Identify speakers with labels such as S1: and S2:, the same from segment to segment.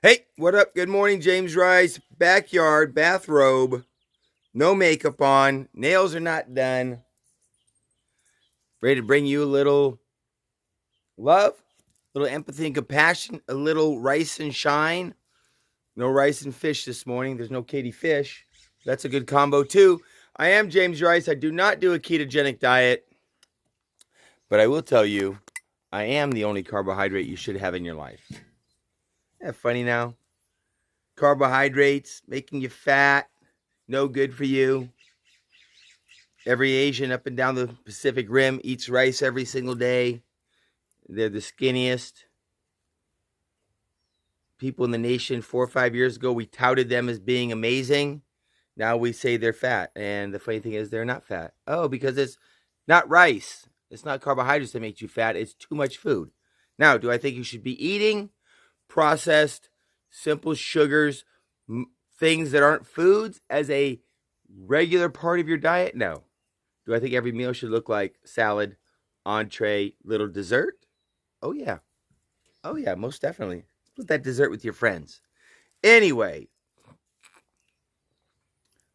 S1: Hey, what up? Good morning, James Rice. Backyard, bathrobe, no makeup on, nails are not done. Ready to bring you a little love, a little empathy and compassion, a little rice and shine. No rice and fish this morning. There's no Katie Fish. That's a good combo, too. I am James Rice. I do not do a ketogenic diet, but I will tell you, I am the only carbohydrate you should have in your life. Isn't that funny now? Carbohydrates making you fat, no good for you. Every Asian up and down the Pacific Rim eats rice every single day. They're the skinniest people in the nation. 4 or 5 years ago, we touted them as being amazing. Now we say they're fat. And the funny thing is, they're not fat. Oh, because it's not rice. It's not carbohydrates that make you fat. It's too much food. Now, do I think you should be eating processed, simple sugars, things that aren't foods as a regular part of your diet? No. Do I think every meal should look like salad, entree, little dessert? Oh, yeah. Oh, yeah, most definitely. Split that dessert with your friends. Anyway,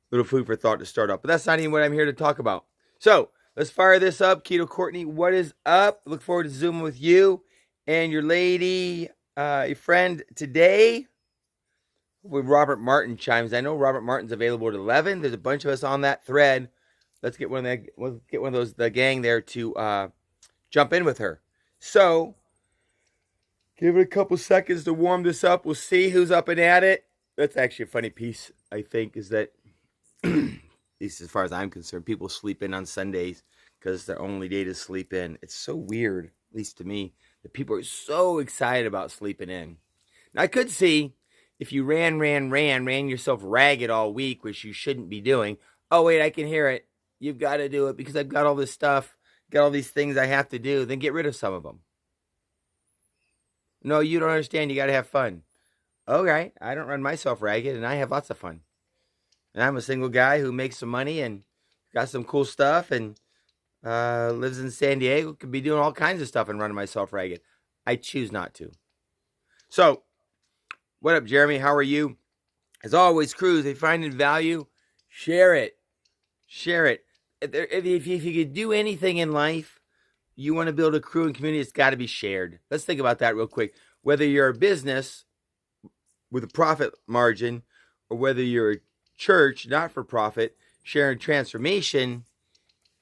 S1: little food for thought to start off. But that's not even what I'm here to talk about. So let's fire this up. Keto Courtney, what is up? Look forward to Zooming with you and your lady, your friend today. With Robert Martin chimes. I know Robert Martin's available at 11. There's a bunch of us on that thread. Let's get one of those the gang there to jump in with her. So, give it a couple seconds to warm this up. We'll see who's up and at it. That's actually a funny piece, I think, is that, at least as far as I'm concerned, people sleep in on Sundays because it's their only day to sleep in. It's so weird, at least to me, that people are so excited about sleeping in. Now, I could see if you ran yourself ragged all week, which you shouldn't be doing. Oh, wait, I can hear it. You've got to do it because I've got all this stuff, got all these things I have to do. Then get rid of some of them. No, you don't understand. You got to have fun. Okay, I don't run myself ragged, and I have lots of fun. And I'm a single guy who makes some money and got some cool stuff and lives in San Diego. Could be doing all kinds of stuff and running myself ragged. I choose not to. So, what up, Jeremy? How are you? As always, Cruz, if you find it value, share it. Share it. If you could do anything in life, you want to build a crew and community, it's got to be shared. Let's think about that real quick. Whether you're a business with a profit margin or whether you're a church, not for profit, sharing transformation,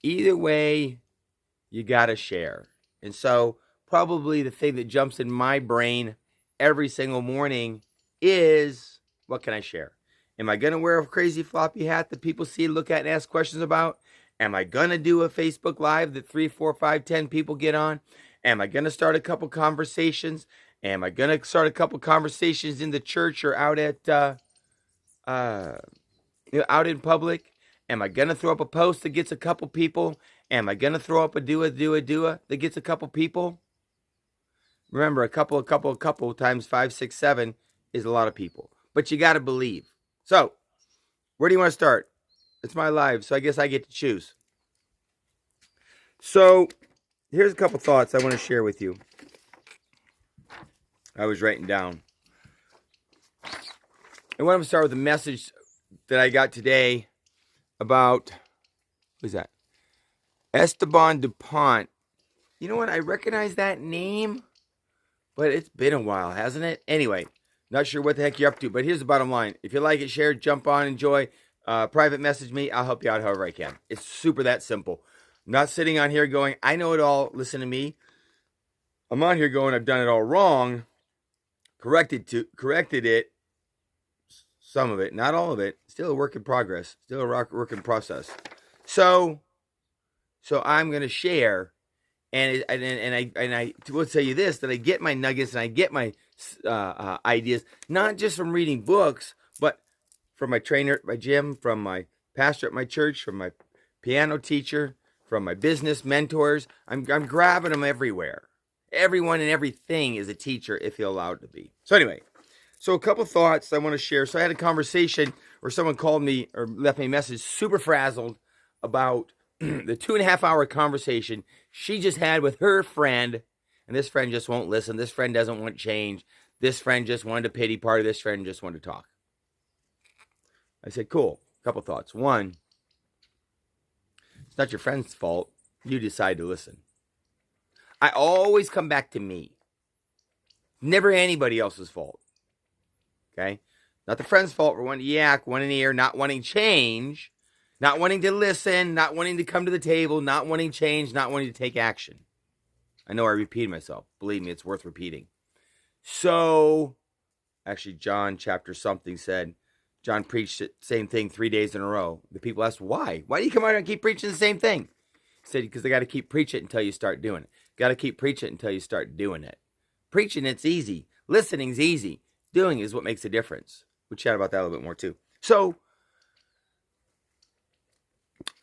S1: either way, you got to share. And so probably the thing that jumps in my brain every single morning is, what can I share? Am I going to wear a crazy floppy hat that people see, look at, and ask questions about? Am I going to do a Facebook Live that 3, 4, 5, 10 people get on? Am I going to start a couple conversations? Am I going to start a couple conversations in the church or out at out in public? Am I going to throw up a post that gets a couple people? Am I going to throw up a do that gets a couple people? Remember, a couple times 5, 6, 7 is a lot of people. But you got to believe. So, where do you want to start? It's my live, so I guess I get to choose. So, here's a couple thoughts I want to share with you. I was writing down. I want to start with a message that I got today about, who's that? Esteban DuPont. You know what? I recognize that name, but it's been a while, hasn't it? Anyway, not sure what the heck you're up to, but here's the bottom line. If you like it, share, jump on, enjoy. Private message me. I'll help you out however I can. It's super that simple. I'm not sitting on here going, I know it all. Listen to me. I'm on here going, I've done it all wrong. Corrected it. Some of it, not all of it. Still a work in progress. Still a work in process. So I'm going to share, and I will tell you this, that I get my nuggets and I get my ideas not just from reading books, but from my trainer at my gym, from my pastor at my church, from my piano teacher, from my business mentors. I'm grabbing them everywhere. Everyone and everything is a teacher if you're allowed to be. So anyway, so a couple thoughts I want to share. So I had a conversation where someone called me or left me a message, super frazzled about the 2.5 hour conversation she just had with her friend. And this friend just won't listen. This friend doesn't want change. This friend just wanted a pity party. This friend just wanted to talk. I said, cool. Couple thoughts. One, it's not your friend's fault. You decide to listen. I always come back to me. Never anybody else's fault. Okay? Not the friend's fault for wanting to yak, wanting to hear, not wanting change, not wanting to listen, not wanting to come to the table, not wanting change, not wanting to take action. I know I repeat myself. Believe me, it's worth repeating. So, actually, John chapter something said, John preached the same thing 3 days in a row. The people asked, why? Why do you come out and keep preaching the same thing? He said, because they got to keep preaching it until you start doing it. Got to keep preaching it until you start doing it. Preaching, it's easy. Listening's easy. Doing is what makes a difference. We'll chat about that a little bit more too. So,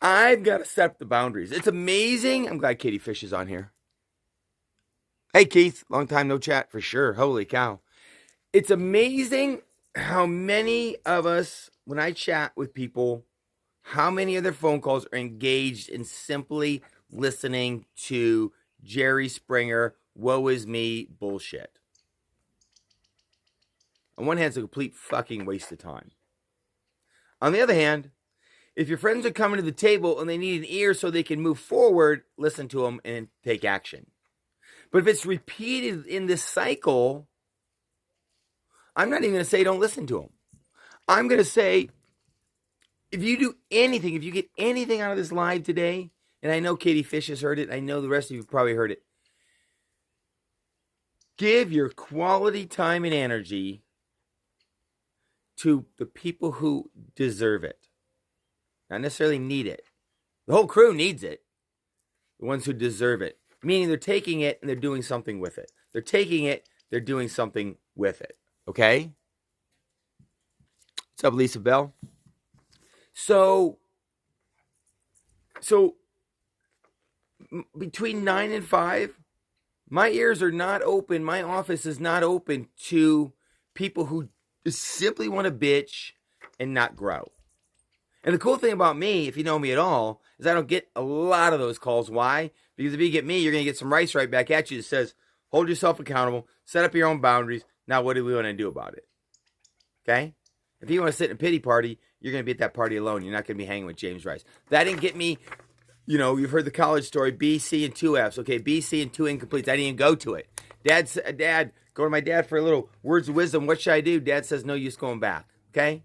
S1: I've got to set up the boundaries. It's amazing. I'm glad Katie Fish is on here. Hey, Keith. Long time no chat for sure. Holy cow. It's amazing how many of us, when I chat with people, how many of their phone calls are engaged in simply listening to Jerry Springer, woe is me bullshit. On one hand, it's a complete fucking waste of time. On the other hand, if your friends are coming to the table and they need an ear so they can move forward, listen to them and take action. But if it's repeated in this cycle, I'm not even going to say don't listen to them. I'm going to say, if you do anything, if you get anything out of this live today, and I know Katie Fish has heard it, I know the rest of you have probably heard it, give your quality time and energy to the people who deserve it. Not necessarily need it. The whole crew needs it. The ones who deserve it. Meaning they're taking it and they're doing something with it. They're taking it, they're doing something with it. Okay? What's up, Lisa Bell? So between 9 and 5, my ears are not open. My office is not open to people who simply want to bitch and not grow. And the cool thing about me, if you know me at all, is I don't get a lot of those calls. Why? Because if you get me, you're going to get some rice right back at you that says, hold yourself accountable, set up your own boundaries. Now, what do we want to do about it? Okay? If you want to sit in a pity party, you're going to be at that party alone. You're not going to be hanging with James Rice. That didn't get me, you've heard the college story, B, C, and 2 Fs. Okay, B, C, and 2 incompletes. I didn't even go to it. Dad, go to my dad for a little words of wisdom. What should I do? Dad says, no use going back. Okay?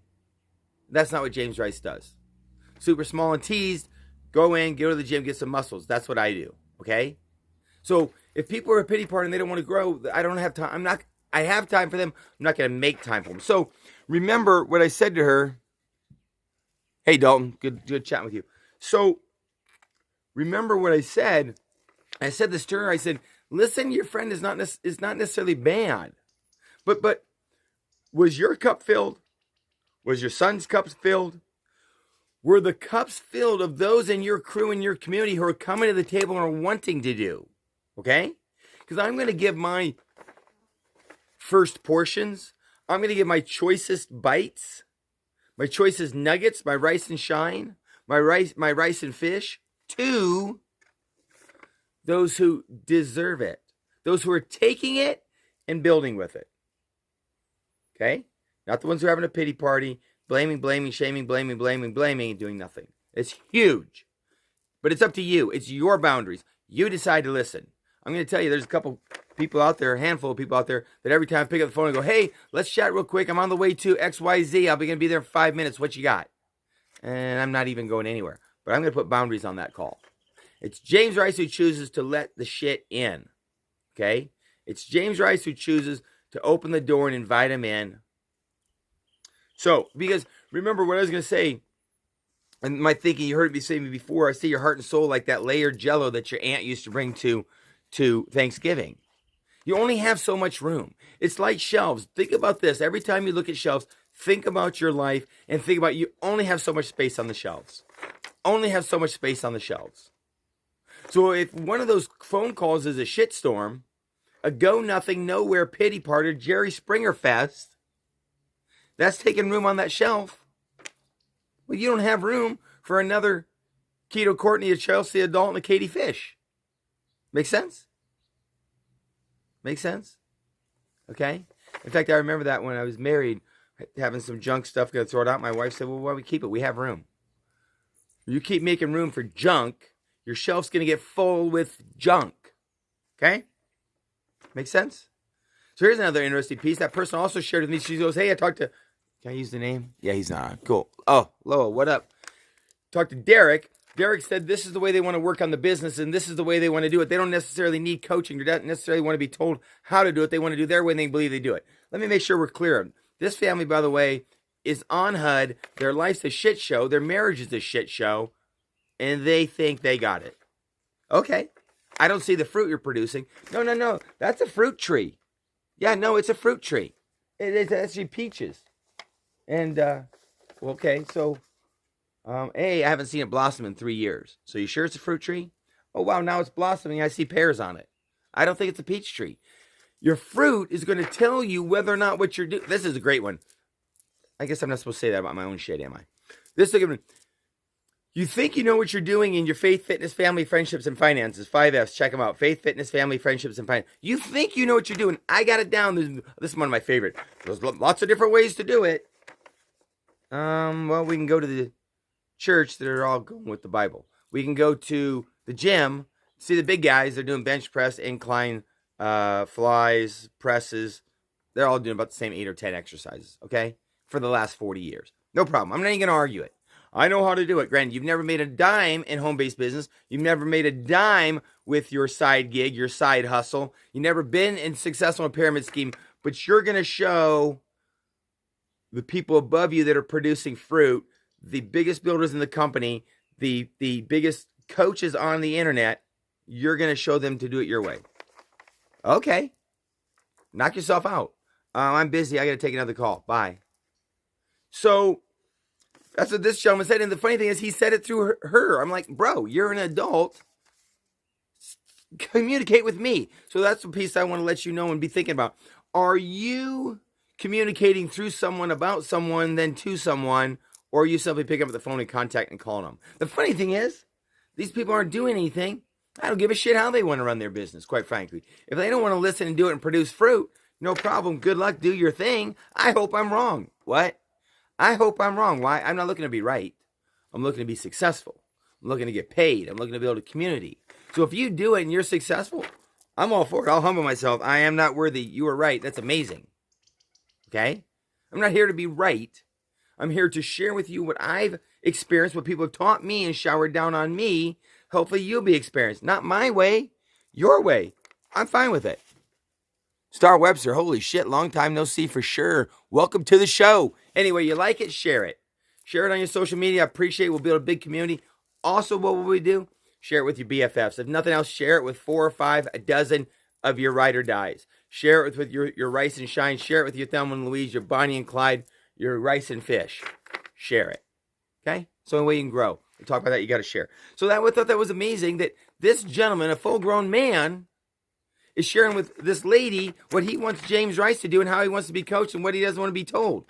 S1: That's not what James Rice does. Super small and teased. Go in, go to the gym, get some muscles. That's what I do. Okay? So if people are a pity party and they don't want to grow, I don't have time. I have time for them. I'm not going to make time for them. So remember what I said to her. Hey, Dalton. Good chatting with you. So remember what I said. I said this to her. I said, listen, your friend is not necessarily bad. But was your cup filled? Was your son's cups filled? Were the cups filled of those in your crew, in your community who are coming to the table and are wanting to do? Okay? Because I'm going to give my first portions. I'm going to give my choicest bites, my choicest nuggets, my rice and shine, my rice and fish to those who deserve it. Those who are taking it and building with it. Okay? Not the ones who are having a pity party, blaming, shaming, and doing nothing. It's huge. But it's up to you. It's your boundaries. You decide to listen. I'm going to tell you, there's a couple people out there, a handful of people out there, that every time I pick up the phone and go, hey, let's chat real quick. I'm on the way to XYZ. I'll be going to be there in 5 minutes. What you got? And I'm not even going anywhere. But I'm going to put boundaries on that call. It's James Rice who chooses to let the shit in. Okay? It's James Rice who chooses to open the door and invite him in. So, because remember what I was going to say, and my thinking, you heard me say before, I see your heart and soul like that layered jello that your aunt used to bring to Thanksgiving. You only have so much room. It's like shelves. Think about this. Every time you look at shelves, think about your life and think about you only have so much space on the shelves. Only have so much space on the shelves. So if one of those phone calls is a shitstorm, a go-nothing, nowhere pity party, Jerry Springer fest, that's taking room on that shelf. Well, you don't have room for another Keto Courtney, a Chelsea, a Dalton, a Katie Fish. Make sense? Make sense? Okay? In fact, I remember that when I was married, having some junk stuff, going to throw it out. My wife said, well, why do we keep it? We have room. You keep making room for junk, your shelf's going to get full with junk. Okay? Make sense? So here's another interesting piece. That person also shared with me. She goes, hey, I talked to, can I use the name? Yeah, he's not. Cool. Oh, Loa, what up? Talked to Derek. Derek said this is the way they want to work on the business and this is the way they want to do it. They don't necessarily need coaching. They don't necessarily want to be told how to do it. They want to do their way and they believe they do it. Let me make sure we're clear. This family, by the way, is on HUD. Their life's a shit show. Their marriage is a shit show. And they think they got it. Okay. I don't see the fruit you're producing. No. That's a fruit tree. Yeah, no, it's a fruit tree. It's actually peaches. And, okay, so... hey, I haven't seen it blossom in 3 years. So you sure it's a fruit tree? Oh, wow, now it's blossoming. I see pears on it. I don't think it's a peach tree. Your fruit is going to tell you whether or not what you're doing. This is a great one. I guess I'm not supposed to say that about my own shit, am I? This is a good one. You think you know what you're doing in your faith, fitness, family, friendships, and finances. 5Fs. Check them out. Faith, fitness, family, friendships, and finance. You think you know what you're doing. I got it down. This is one of my favorite. There's lots of different ways to do it. Well, we can go to the church that are all going with the Bible. We can go to the gym, see the big guys. They're doing bench press, incline, flies, presses. They're all doing about the same 8 or 10 exercises, okay? For the last 40 years. No problem. I'm not even going to argue it. I know how to do it. Granted, you've never made a dime in home-based business. You've never made a dime with your side gig, your side hustle. You've never been successful in a pyramid scheme, but you're going to show the people above you that are producing fruit, the biggest builders in the company, the biggest coaches on the internet, you're going to show them to do it your way. Okay. Knock yourself out. I'm busy. I got to take another call. Bye. So that's what this gentleman said. And the funny thing is he said it through her. I'm like, bro, you're an adult. Communicate with me. So that's the piece I want to let you know and be thinking about. Are you communicating through someone about someone, then to someone, or are you simply picking up the phone and contacting and calling them? The funny thing is, these people aren't doing anything. I don't give a shit how they want to run their business, quite frankly. If they don't want to listen and do it and produce fruit, no problem. Good luck. Do your thing. I hope I'm wrong. What? I hope I'm wrong. Why? I'm not looking to be right. I'm looking to be successful. I'm looking to get paid. I'm looking to build a community. So if you do it and you're successful, I'm all for it. I'll humble myself. I am not worthy. You are right. That's amazing. Okay? I'm not here to be right. I'm here to share with you what I've experienced, what people have taught me and showered down on me. Hopefully you'll be experienced. Not my way, your way. I'm fine with it. Star Webster, holy shit, long time no see for sure. Welcome to the show. Anyway, you like it, share it. Share it on your social media. I appreciate it. We'll build a big community. Also, what will we do? Share it with your BFFs. If nothing else, share it with 4 or 5, a dozen of your ride or dies. Share it with your Rice and Shine. Share it with your Thelma and Louise, your Bonnie and Clyde, your Rice and Fish. Share it. Okay? So the way you can grow. We talk about that, you got to share. So I thought that was amazing that this gentleman, a full-grown man, is sharing with this lady what he wants James Rice to do and how he wants to be coached and what he doesn't want to be told.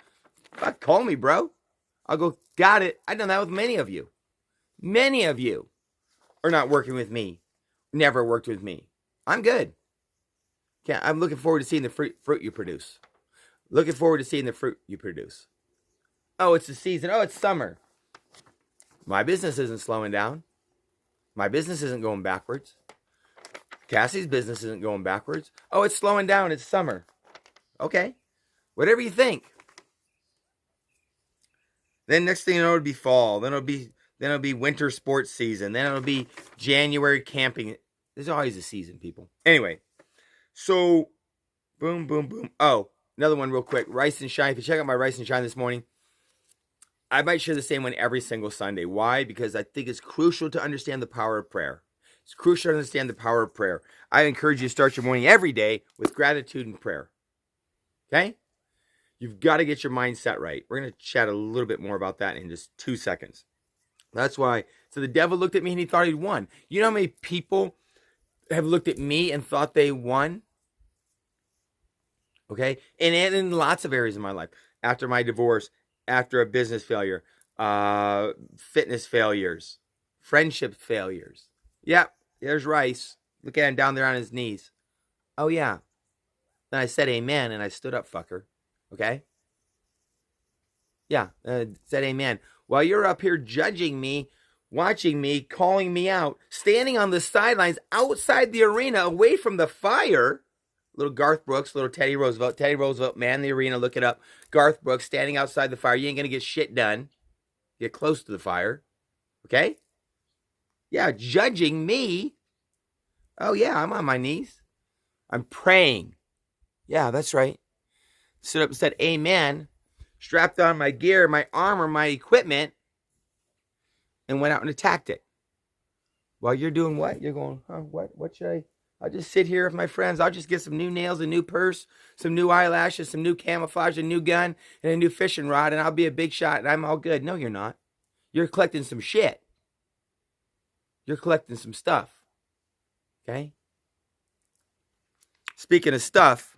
S1: Fuck, call me, bro. I'll go, got it. I've done that with many of you. Many of you are not working with me. Never worked with me. I'm good. Yeah, I'm looking forward to seeing the fruit you produce. Looking forward to seeing the fruit you produce. Oh, it's the season. Oh, it's summer. My business isn't slowing down. My business isn't going backwards. Cassie's business isn't going backwards. Oh, it's slowing down. It's summer. Okay. Whatever you think. Then next thing you know, it'll be fall. Then it'll be winter sports season. Then it'll be January camping. There's always a season, people. Anyway, so boom, boom, boom. Oh, another one real quick. Rice and Shine. If you check out my Rice and Shine this morning, I might share the same one every single Sunday. Why? Because I think it's crucial to understand the power of prayer. It's crucial to understand the power of prayer. I encourage you to start your morning every day with gratitude and prayer. Okay? You've got to get your mindset right. We're going to chat a little bit more about that in just 2 seconds. That's why. So the devil looked at me and he thought he'd won. You know how many people have looked at me and thought they won? Okay? And in lots of areas in my life. After my divorce, after a business failure, fitness failures, friendship failures. Yep, there's Rice. Look at him down there on his knees. Oh, yeah. Then I said amen, and I stood up, fucker. Okay? Yeah, said amen. While you're up here judging me, watching me, calling me out, standing on the sidelines outside the arena, away from the fire. Little Garth Brooks, little Teddy Roosevelt. Teddy Roosevelt, man in the arena, look it up. Garth Brooks standing outside the fire. You ain't going to get shit done. Get close to the fire. Okay? Yeah, judging me. Oh, yeah, I'm on my knees. I'm praying. Yeah, that's right. Stood up and said amen. Strapped on my gear, my armor, my equipment, and went out and attacked it. While you're doing what? You're going, huh, what should I? I'll just sit here with my friends. I'll just get some new nails, a new purse, some new eyelashes, some new camouflage, a new gun, and a new fishing rod, and I'll be a big shot, and I'm all good. No, you're not. You're collecting some shit. You're collecting some stuff. Okay? Speaking of stuff,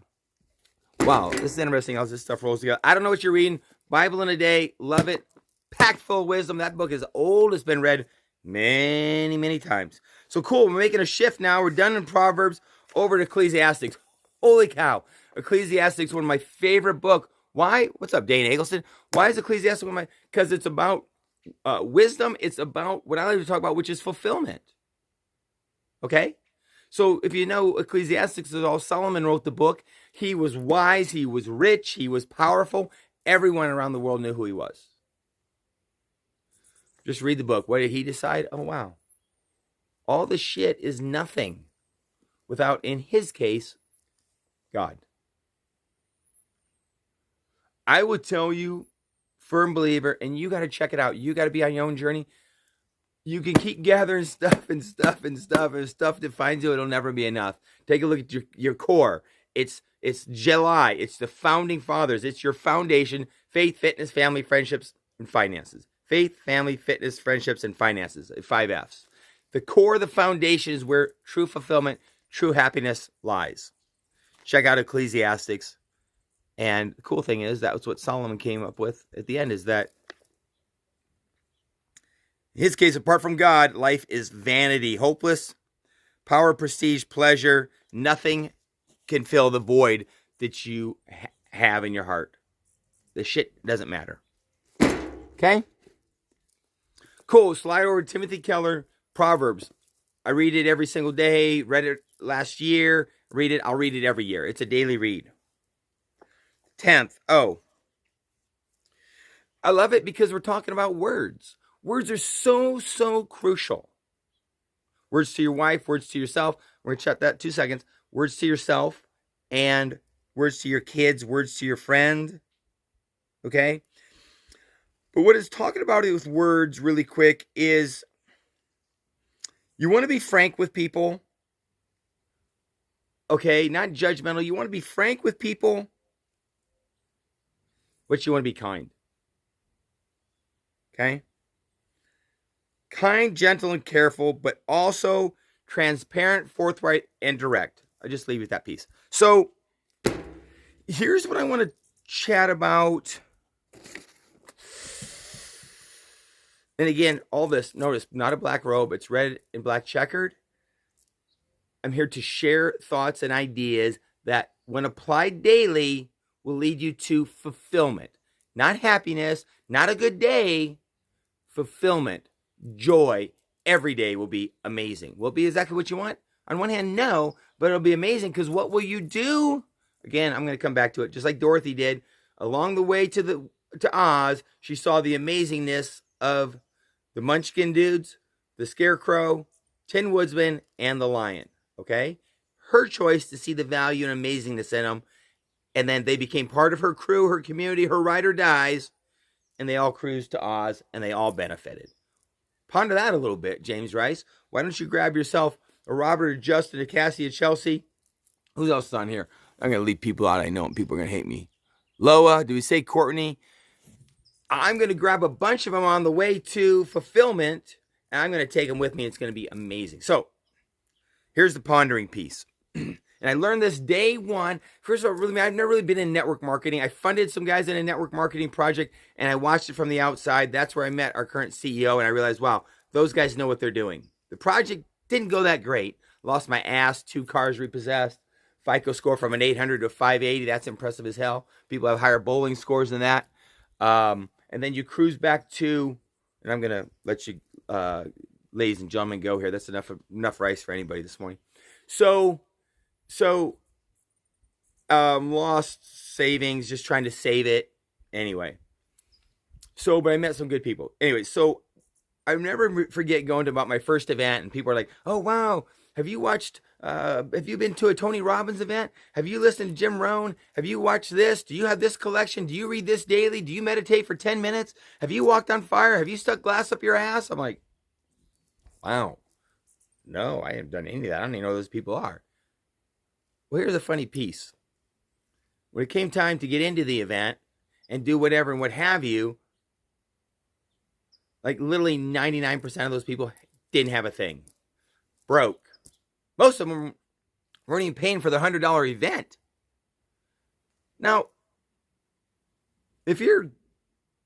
S1: wow, this is interesting how this stuff rolls together. I don't know what you're reading. Bible in a Day. Love it. Packed full of wisdom. That book is old. It's been read many, many times. So cool. We're making a shift now. We're done in Proverbs, over to Ecclesiastes. Holy cow. Ecclesiastes, one of my favorite books. Why? What's up, Dane Eggleston? Why is Ecclesiastes one of my... Because it's about wisdom. It's about what I like to talk about, which is fulfillment. Okay? So if you know Ecclesiastes is all Solomon wrote the book. He was wise. He was rich. He was powerful. Everyone around the world knew who he was. Just read the book. What did he decide? Oh, wow. All the shit is nothing without, in his case, God. I would tell you, firm believer, and you got to check it out. You got to be on your own journey. You can keep gathering stuff and stuff and stuff and stuff defines you. It'll never be enough. Take a look at your core. It's July. It's the founding fathers. It's your foundation: faith, fitness, family, friendships, and finances. Faith, family, fitness, friendships, and finances. 5 F's. The core, the foundation, is where true fulfillment, true happiness lies. Check out Ecclesiastes. And the cool thing is, that was what Solomon came up with at the end, is that in his case, apart from God, life is vanity, hopeless, power, prestige, pleasure. Nothing can fill the void that you have in your heart. The shit doesn't matter. Okay? Cool. Slide over to Timothy Keller, Proverbs. I read it every single day. Read it last year. Read it. I'll read it every year. It's a daily read. 10th. Oh. I love it because we're talking about words. Words are so crucial. Words to your wife, words to yourself. We're going to shut that 2 seconds. Words to yourself and words to your kids, words to your friend. Okay? But what it's talking about with words really quick is you want to be frank with people. Okay? Not judgmental. You want to be frank with people, but you want to be kind. Okay? Kind, gentle, and careful, but also transparent, forthright, and direct. I'll just leave you with that piece. So, here's what I want to chat about. And again, all this, notice, not a black robe. It's red and black checkered. I'm here to share thoughts and ideas that, when applied daily, will lead you to fulfillment. Not happiness, not a good day, fulfillment. Joy every day will be amazing. Will it be exactly what you want? On one hand, no, but it'll be amazing because what will you do? Again, I'm going to come back to it, just like Dorothy did. Along the way to Oz, she saw the amazingness of the Munchkin dudes, the Scarecrow, Tin Woodsman, and the Lion. Okay? Her choice to see the value and amazingness in them, and then they became part of her crew, her community, her ride or dies, and they all cruised to Oz, and they all benefited. Ponder that a little bit, James Rice. Why don't you grab yourself a Robert, a Justin, a Cassie, a Chelsea? Who else is on here? I'm going to leave people out I know, and people are going to hate me. Loa, do we say Courtney? I'm going to grab a bunch of them on the way to fulfillment, and I'm going to take them with me. It's going to be amazing. So, here's the pondering piece. And I learned this day one. First of all, really, I've never really been in network marketing. I funded some guys in a network marketing project, and I watched it from the outside. That's where I met our current CEO, and I realized, wow, those guys know what they're doing. The project didn't go that great. Lost my ass, 2 cars repossessed, FICO score from an 800 to 580. That's impressive as hell. People have higher bowling scores than that. And then you cruise back to, and I'm going to let you, ladies and gentlemen, go here. That's enough rice for anybody this morning. So lost savings, just trying to save it. Anyway. So, but I met some good people. Anyway, so I never forget going to about my first event, and people are like, "Oh wow, have you been to a Tony Robbins event? Have you listened to Jim Rohn? Have you watched this? Do you have this collection? Do you read this daily? Do you meditate for 10 minutes? Have you walked on fire? Have you stuck glass up your ass?" I'm like, wow, no, I haven't done any of that. I don't even know who those people are. Well, here's a funny piece. When it came time to get into the event and do whatever and what have you, like literally 99% of those people didn't have a thing. Broke. Most of them weren't even paying for the $100 event. Now, if you're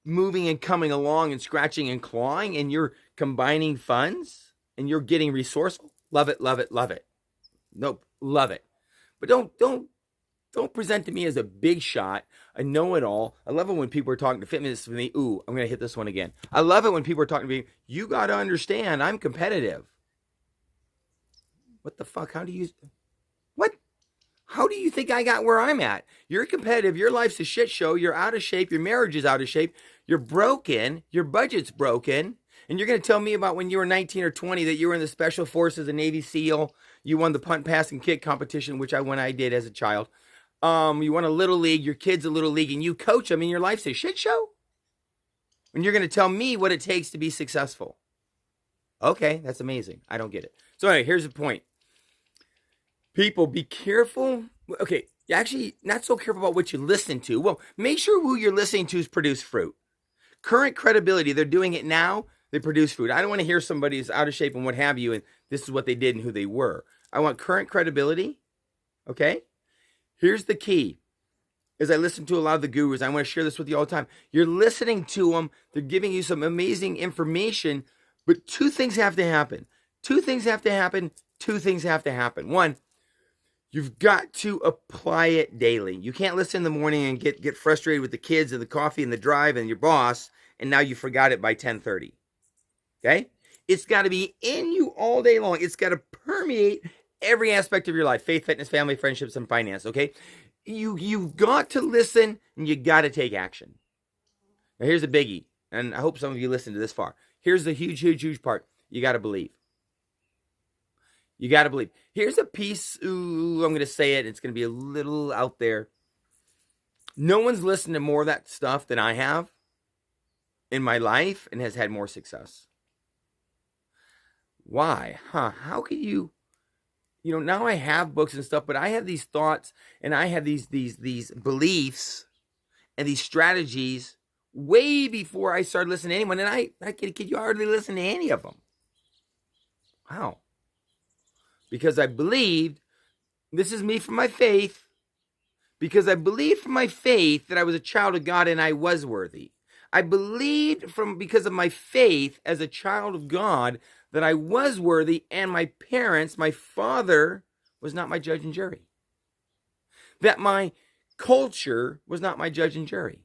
S1: moving and coming along and scratching and clawing and you're combining funds and you're getting resourceful, love it, love it, love it. Nope, love it. But don't present to me as a big shot, a know-it-all. I love it when people are talking to fitness with me. Ooh, I'm going to hit this one again. I love it when people are talking to me. You got to understand, I'm competitive. What the fuck? How do you think I got where I'm at? You're competitive. Your life's a shit show. You're out of shape. Your marriage is out of shape. You're broken. Your budget's broken. And you're going to tell me about when you were 19 or 20 that you were in the Special Forces, a Navy SEAL. You won the punt, pass, and kick competition, which I did as a child. You won a little league, your kid's a little league, and you coach them, and your life's a shit show? And you're going to tell me what it takes to be successful. Okay, that's amazing. I don't get it. So anyway, here's the point. People, be careful. Okay, actually, not so careful about what you listen to. Well, make sure who you're listening to is produce fruit. Current credibility, they're doing it now, they produce fruit. I don't want to hear somebody who's out of shape and what have you, and this is what they did and who they were. I want current credibility, okay? Here's the key. As I listen to a lot of the gurus, I want to share this with you all the time. You're listening to them. They're giving you some amazing information, but two things have to happen. Two things have to happen. One, you've got to apply it daily. You can't listen in the morning and get frustrated with the kids and the coffee and the drive and your boss, and now you forgot it by 10:30. Okay? It's got to be in you all day long. It's got to permeate every aspect of your life: faith, fitness, family, friendships, and finance. Okay, you've got to listen and you got to take action. Now here's a biggie, and I hope some of you listen to this far. Here's the huge part. You got to believe. You got to believe. Here's a piece. Ooh, I'm going to say it. It's going to be a little out there. No one's listened to more of that stuff than I have in my life and has had more success. Why? How could you? You know, now I have books and stuff, but I have these thoughts and I have these beliefs and these strategies way before I started listening to anyone. And I kid you, hardly listen to any of them. Wow. Because I believed, this is me from my faith, because I believed from my faith that I was a child of God and I was worthy. I believed because of my faith as a child of God that I was worthy, and my parents, my father, was not my judge and jury. That my culture was not my judge and jury.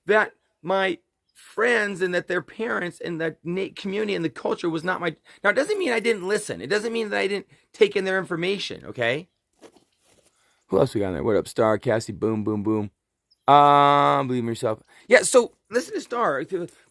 S1: That my friends and that their parents and the community and the culture was not my... Now, it doesn't mean I didn't listen. It doesn't mean that I didn't take in their information, okay? Who else we got in there? What up, Star? Cassie, boom, boom, boom. Believe in yourself. Yeah, so listen to Star.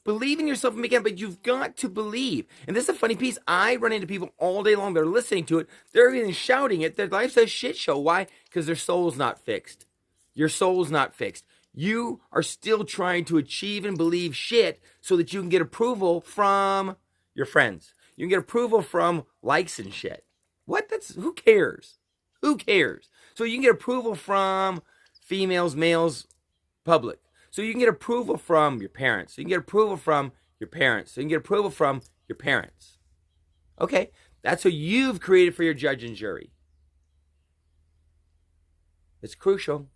S1: Believe in yourself and make it, but you've got to believe. And this is a funny piece. I run into people all day long. They're listening to it. They're even shouting it. Their life's a shit show. Why? Because their soul's not fixed. Your soul's not fixed. You are still trying to achieve and believe shit so that you can get approval from your friends. You can get approval from likes and shit. What? Who cares? Who cares? So you can get approval from females, males, public. So you can get approval from your parents. So you can get approval from your parents. So you can get approval from your parents. Okay, that's what you've created for your judge and jury. It's crucial.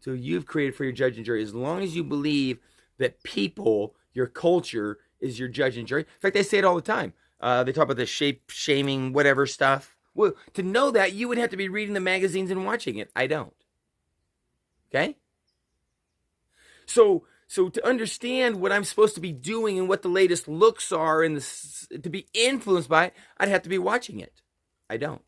S1: So you've created for your judge and jury. As long as you believe that people, your culture, is your judge and jury. In fact, they say it all the time. They talk about the shape shaming, whatever stuff. Well, to know that, you would have to be reading the magazines and watching it. I don't. Okay? So to understand what I'm supposed to be doing and what the latest looks are and to be influenced by it, I'd have to be watching it. I don't.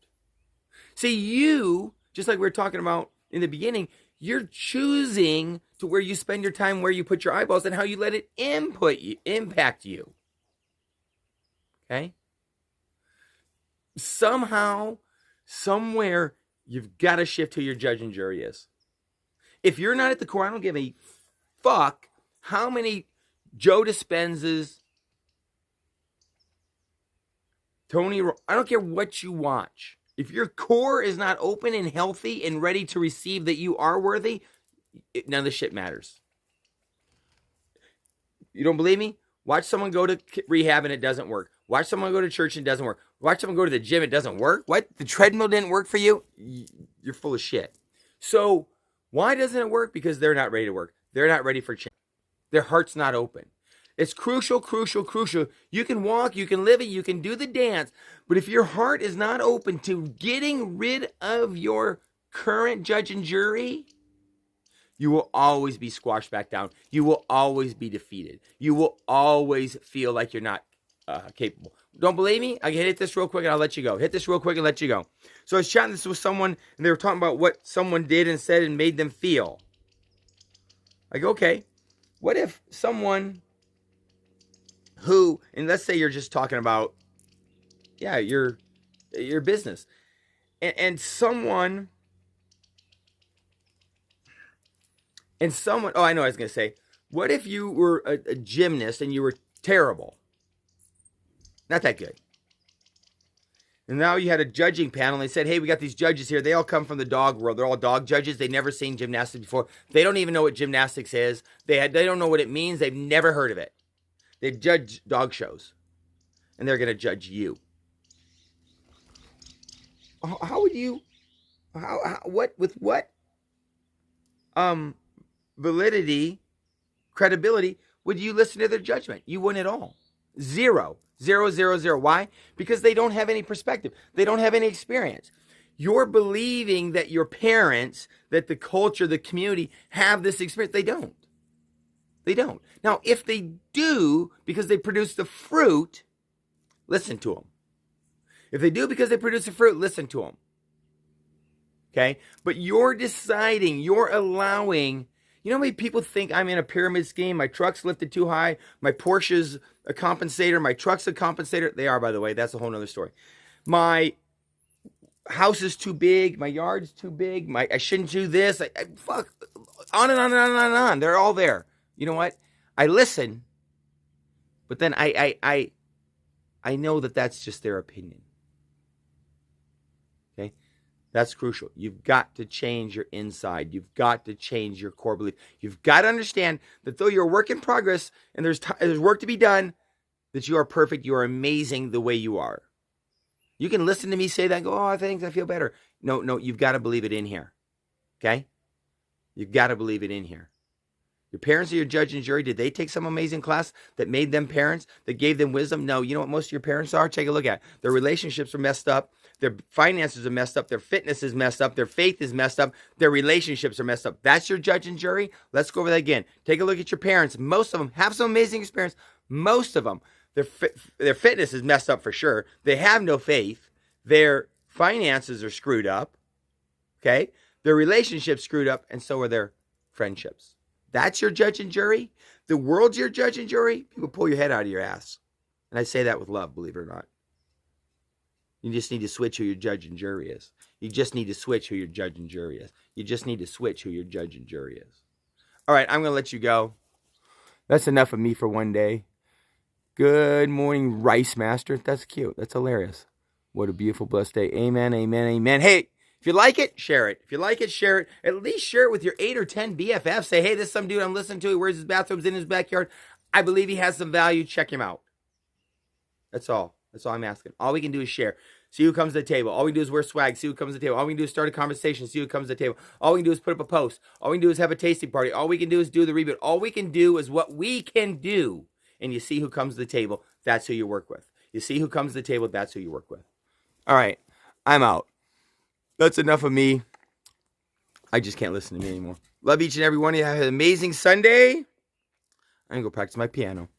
S1: See, you, just like we were talking about in the beginning, you're choosing to where you spend your time, where you put your eyeballs, and how you let it impact you. Okay? Somehow, somewhere, you've got to shift who your judge and jury is. If you're not at the core, I don't give a fuck how many Joe Dispenzas, Tony, I don't care what you watch. If your core is not open and healthy and ready to receive that you are worthy, none of this shit matters. You don't believe me? Watch someone go to rehab and it doesn't work. Watch someone go to church and it doesn't work. Watch someone go to the gym, it doesn't work. What? The treadmill didn't work for you? You're full of shit. So why doesn't it work? Because they're not ready to work. They're not ready for change. Their heart's not open. It's crucial, crucial, crucial. You can walk, you can live it, you can do the dance. But if your heart is not open to getting rid of your current judge and jury, you will always be squashed back down. You will always be defeated. You will always feel like you're not capable. Don't believe me? I can hit this real quick and I'll let you go. Hit this real quick and let you go. So I was chatting this with someone and they were talking about what someone did and said and made them feel. I go, okay, what if someone who, and let's say you're just talking about, your business, and someone, oh, I know what I was going to say. What if you were a gymnast and you were terrible? Not that good. And now you had a judging panel and they said, hey, we got these judges here. They all come from the dog world. They're all dog judges. They've never seen gymnastics before. They don't even know what gymnastics is. They don't know what it means. They've never heard of it. They judge dog shows. And they're going to judge you. How would you, with what validity, credibility would you listen to their judgment? You wouldn't at all. Zero. Zero, zero, zero. Why? Because they don't have any perspective. They don't have any experience. You're believing that your parents, that the culture, the community have this experience. They don't. They don't. Now, if they do, because they produce the fruit, listen to them. If they do because they produce the fruit, listen to them. Okay? But you're deciding, you're allowing. You know how many people think I'm in a pyramid scheme? My truck's lifted too high. My Porsche's a compensator. My truck's a compensator. They are, by the way. That's a whole nother story. My house is too big. My yard's too big. I shouldn't do this. Fuck. On and on and on and on. They're all there. You know what? I listen, but then I know that that's just their opinion. Okay? That's crucial. You've got to change your inside. You've got to change your core belief. You've got to understand that though you're a work in progress and there's work to be done, that you are perfect. You are amazing the way you are. You can listen to me say that and go, oh, I feel better. No, you've got to believe it in here. Okay? You've got to believe it in here. Your parents are your judge and jury. Did they take some amazing class that made them parents, that gave them wisdom? No. You know what most of your parents are? Take a look at. Their relationships are messed up. Their finances are messed up. Their fitness is messed up. Their faith is messed up. Their relationships are messed up. That's your judge and jury. Let's go over that again. Take a look at your parents. Most of them have some amazing experience. Most of them, their fitness is messed up for sure. They have no faith. Their finances are screwed up. Okay? Their relationships screwed up, and so are their friendships. That's your judge and jury. The world's your judge and jury. People pull your head out of your ass. And I say that with love, believe it or not. You just need to switch who your judge and jury is. You just need to switch who your judge and jury is. You just need to switch who your judge and jury is. All right, I'm going to let you go. That's enough of me for one day. Good morning, Rice Master. That's cute. That's hilarious. What a beautiful, blessed day. Amen, amen, amen. Hey, if you like it, share it. If you like it, share it. At least share it with your 8 or 10 BFFs. Say, hey, this is some dude I'm listening to. He wears his bathrobes in his backyard. I believe he has some value. Check him out. That's all. That's all I'm asking. All we can do is share. See who comes to the table. All we can do is wear swag. See who comes to the table. All we can do is start a conversation. See who comes to the table. All we can do is put up a post. All we can do is have a tasting party. All we can do is do the reboot. All we can do is what we can do. And you see who comes to the table. That's who you work with. You see who comes to the table. That's who you work with. All right. I'm out. That's enough of me. I just can't listen to me anymore. Love each and every one of you. Have an amazing Sunday. I'm going to go practice my piano.